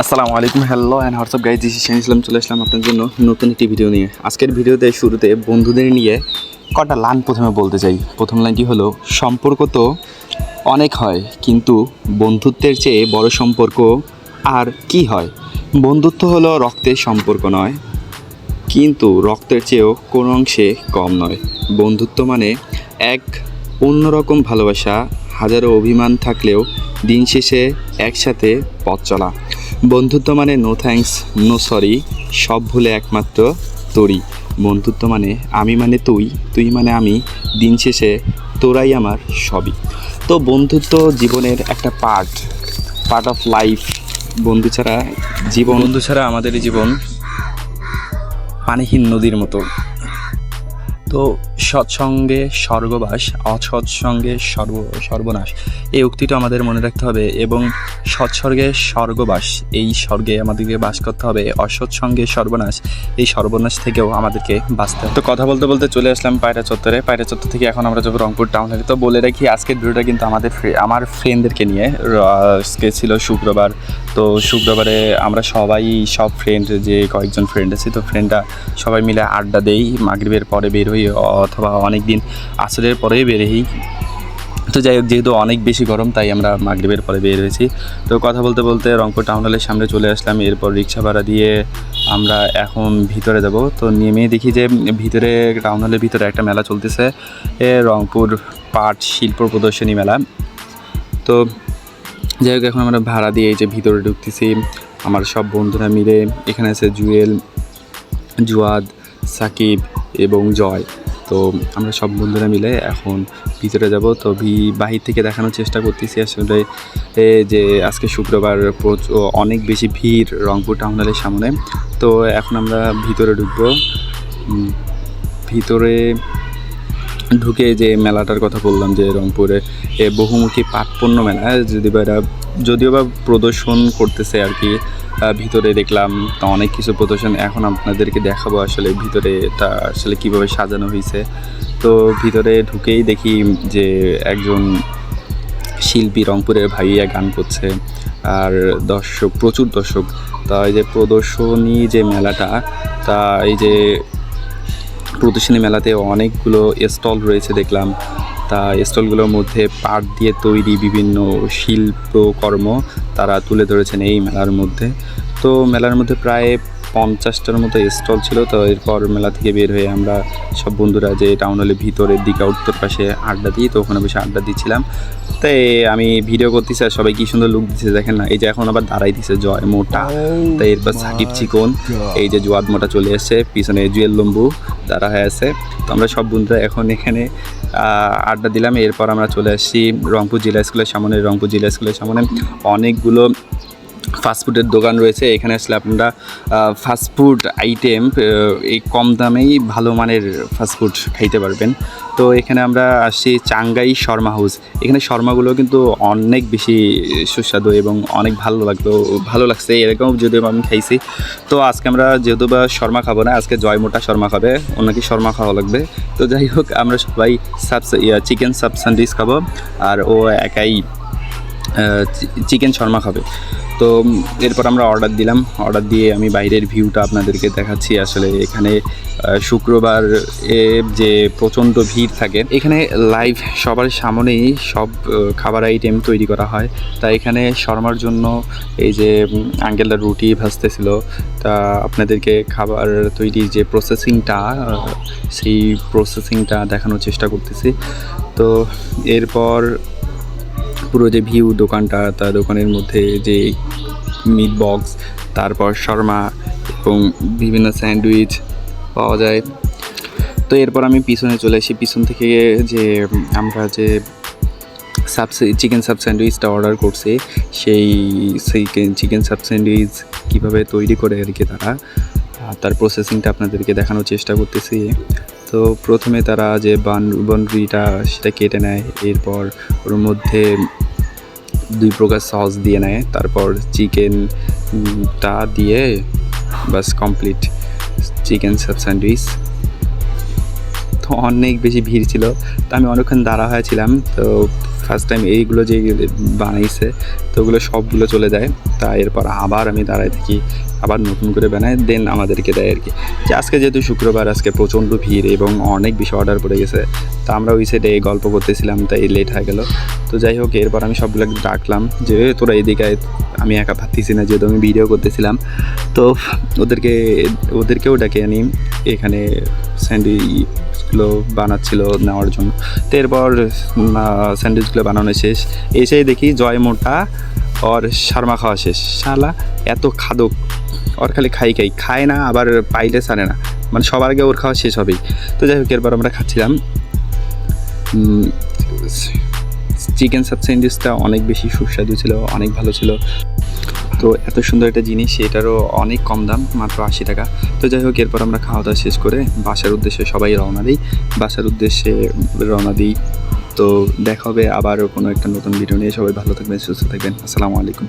আসসালামু আলাইকুম, hello and WhatsApp guys, this is Shahin Islam. চলে আসলাম আপনার জন্য নতুন একটি ভিডিও নিয়ে। আজকের ভিডিওতে শুরুতে বন্ধুদের নিয়ে কটা লাইন প্রথমে বলতে চাই। প্রথম লাইনটি হলো, সম্পর্ক তো অনেক হয়, কিন্তু বন্ধুত্বের চেয়ে বড় সম্পর্ক আর কি হয়। বন্ধুত্ব হলো রক্তের সম্পর্ক নয়, কিন্তু রক্তের চেয়েও কোনো অংশে কম নয়। বন্ধুত্ব মানে এক অন্যরকম ভালোবাসা, হাজারো অভিমান থাকলেও দিন শেষে একসাথে পথ চলা। বন্ধুত্ব মানে নো থ্যাঙ্কস, নো সরি, সব ভুলে একমাত্র তোরই। বন্ধুত্ব মানে আমি মানে তুই, তুই মানে আমি, দিন শেষে তোরাই আমার সবই। তো বন্ধুত্ব জীবনের একটা পার্ট অফ লাইফ। বন্ধু ছাড়া আমাদের জীবন পানিহীন নদীর মতো। তো সৎসঙ্গে স্বর্গবাস, অসৎসঙ্গে সর্বনাশ, এই উক্তিটা আমাদের মনে রাখতে হবে। এবং সৎসর্গে স্বর্গবাস, এই স্বর্গে আমাদেরকে বাস করতে হবে। অসৎসঙ্গে সর্বনাশ, এই সর্বনাশ থেকেও আমাদেরকে বাঁচতে হবে। তো কথা বলতে বলতে চলে আসলাম পায়রা চত্বরে। পায়রা চত্বর থেকে এখন আমরা যাবো রংপুর টাউন হলে। তো বলে রাখি, আজকের ভিডিওটা কিন্তু আমার ফ্রেন্ডদেরকে নিয়ে। আজকে ছিল শুক্রবার। তো শুক্রবারে আমরা সব ফ্রেন্ড, যে কয়েকজন ফ্রেন্ড আছে, তো ফ্রেন্ডরা সবাই মিলে আড্ডা দেই। মাগরিবের পরে বের হই, অথবা অনেক দিন আসরের পরেই বের হই। তো যাই হোক, যেহেতু অনেক বেশি গরম, তাই আমরা মাগরিবের পরে বের হয়েছি। তো কথা বলতে বলতে রংপুর টাউন হলের সামনে চলে আসলাম। এরপর রিক্সা ভাড়া দিয়ে আমরা এখন ভিতরে যাব। তো নেমে দেখি যে টাউন হলের ভিতরে একটা মেলা চলতেছে, রংপুর পাট শিল্প প্রদর্শনী মেলা। তো যাই হোক, এখন আমরা ভাড়া দিয়ে এই যে ভিতরে ঢুকতেছি। আমার সব বন্ধুরা মিলে, এখানে আছে জুয়েল, জুয়াদ, সাকিব এবং জয়। তো আমরা সব বন্ধুরা মিলে এখন ভিতরে যাব। তো বাহির থেকে দেখানোর চেষ্টা করতেছি আসলে যে আজকে শুক্রবার অনেক বেশি ভিড় রংপুর টাউন হলের সামনে। তো এখন আমরা ভিতরে ঢুকবো। ভিতরে ঢুকে যে মেলাটার কথা বললাম, যে রংপুরে বহুমুখী পাটপণ্য মেলা, যদিও বা প্রদর্শন করতেছে আর কি। ভিতরে দেখলাম তো অনেক কিছু প্রদর্শন, এখন আপনাদেরকে দেখাবো আসলে ভিতরে এটা আসলে কীভাবে সাজানো হয়েছে। তো ভিতরে ঢুকেই দেখি যে একজন শিল্পী রংপুরের ভাইয়া গান করছে, আর প্রচুর দর্শক। তা এই যে প্রদর্শনী যে মেলাটা, তা এই যে প্রদর্শনী মেলাতে অনেকগুলো স্টল রয়েছে দেখলাম। তা স্টলগুলোর মধ্যে পাট দিয়ে তৈরি বিভিন্ন শিল্পকর্ম তারা তুলে ধরেছেন এই মেলার মধ্যে। তো মেলার মধ্যে প্রায় 50টার মতো স্টল ছিল। তো এরপর মেলা থেকে বের হয়ে আমরা সব বন্ধুরা যে টাউন হলের ভিতরের দিকে উত্তর পাশে আড্ডা দিই, তো ওখানে বসে আড্ডা দিচ্ছিলাম। তাই আমি ভিডিও করতেছি আর সবাই কী সুন্দর লুক দিচ্ছে, দেখেন না। এই যে এখন আবার দাঁড়াই দিছে জয় মোটা, তাই এরপর সাকিব চিকন, এই যে জুয়াদ মোটা চলে এসছে, পিছনে জুয়েল লম্বু দাঁড়া হয়ে আছে। তো আমরা সব বন্ধুরা এখন এখানে আড্ডা দিলাম। এরপর আমরা চলে আসছি রংপুর জেলা স্কুলের সামনে। রংপুর জেলা স্কুলের সামনে অনেকগুলো ফাস্টফুডের দোকান রয়েছে। এখানে আসলে আপনারা ফাস্টফুড আইটেম এই কম দামেই ভালো মানের ফাস্টফুড খাইতে পারবেন। তো এখানে আমরা আসছি চাঙ্গাই শর্মা হাউস। এখানে শর্মাগুলো কিন্তু অনেক বেশি সুস্বাদু এবং অনেক ভালো লাগছে, এরকম যদিও আমি খাইছি। তো আজকে আমরা যেহেতু বা শর্মা খাবো না, আজকে জয় মোটা শর্মা খাবে, ওনাকে শর্মা খাওয়া লাগবে। তো যাই হোক, আমরা সবাই চিকেন সাব স্যান্ডউইচ খাবো, আর ও একাই চিকেন শর্মা খাবে। তো এরপর আমরা অর্ডার দিলাম। অর্ডার দিয়ে আমি বাইরের ভিউটা আপনাদেরকে দেখাচ্ছি। আসলে এখানে শুক্রবার যে প্রচণ্ড ভিড় থাকে, এখানে লাইভ সবার সামনেই সব খাবার আইটেম তৈরি করা হয়। তা এখানে শর্মার জন্য এই যে আঙ্কেলরা রুটি ভাজতেছিল, তা আপনাদেরকে খাবার তৈরির যে প্রসেসিংটা, সেই প্রসেসিংটা দেখানোর চেষ্টা করতেছি। তো এরপর পুরো যে ভিউ দোকানটা, তার দোকানের মধ্যে যে মিট বক্স, তারপর শর্মা এবং বিভিন্ন স্যান্ডউইচ পাওয়া যায়। তো এরপর আমি পিছনে চলে আসি। পিছন থেকে যে আমরা যে চিকেন সাব স্যান্ডউইচটা অর্ডার করছি, সেই চিকেন সাব স্যান্ডউইচ কীভাবে তৈরি করে আর কি তার প্রসেসিংটা আপনাদেরকে দেখানোর চেষ্টা করতেছি। তো প্রথমে তারা যে বানরুটিটা সেটা কেটে নেয়, এরপর ওর মধ্যে 2 প্রকার সস দিয়ে নেয়, তারপর চিকেনটা দিয়ে বাস কমপ্লিট চিকেন সাব স্যান্ডউইচ। তো অনেক বেশি ভিড় ছিল, তো আমি অনেকক্ষণ দাঁড়া হয়েছিলাম। তো ফার্স্ট টাইম এইগুলো যে বানাইছে তো ওগুলো সবগুলো চলে যায়। তা এরপর আবার আমি দাঁড়ায় থাকি, আবার নতুন করে বানায় দেন আমাদেরকে দেয় আর কি। যে আজকে যেহেতু শুক্রবার, আজকে প্রচণ্ড ভিড় এবং অনেক বেশি অর্ডার পড়ে গেছে। তা আমরা ওই সাইডে গল্প করতেছিলাম, তাই লেট হয়ে গেল। তো যাই হোক, এরপর আমি সবগুলোকে ডাকলাম যে তোরা এদিকে আয়। আমি একা পারতেছি না, যেহেতু আমি ভিডিও করতেছিলাম। তো ওদেরকেও ডাকে আনি এখানে স্যান্ডউইচগুলো বানাচ্ছিল নেওয়ার জন্য। তো এরপর স্যান্ডউইচগুলো বানানো শেষ, এসেই দেখি জয় মোটা ওর শার্মা খাওয়া শেষ। শালা এত খাদক, ওর খালি খায় না, আবার পাইলে ছাড়ে না, মানে সবার আগে ওর খাওয়া শেষ হবেই। তো যাই হোক, এরপর আমরা খাচ্ছিলাম চিকেন সাব স্যান্ডউইচটা অনেক বেশি সুস্বাদু ছিল, অনেক ভালো ছিল। তো এত সুন্দর একটা জিনিস, এটারও অনেক কম দাম, মাত্র 80 টাকা। তো যাই হোক, এরপর আমরা খাওয়া দাওয়া শেষ করে বাসার উদ্দেশ্যে সবাই রওনা দিই। তো দেখা হবে আবারও কোনো একটা নতুন ভিডিও নিয়ে। সবাই ভালো থাকবেন, সুস্থ থাকবেন। আসসালামু আলাইকুম।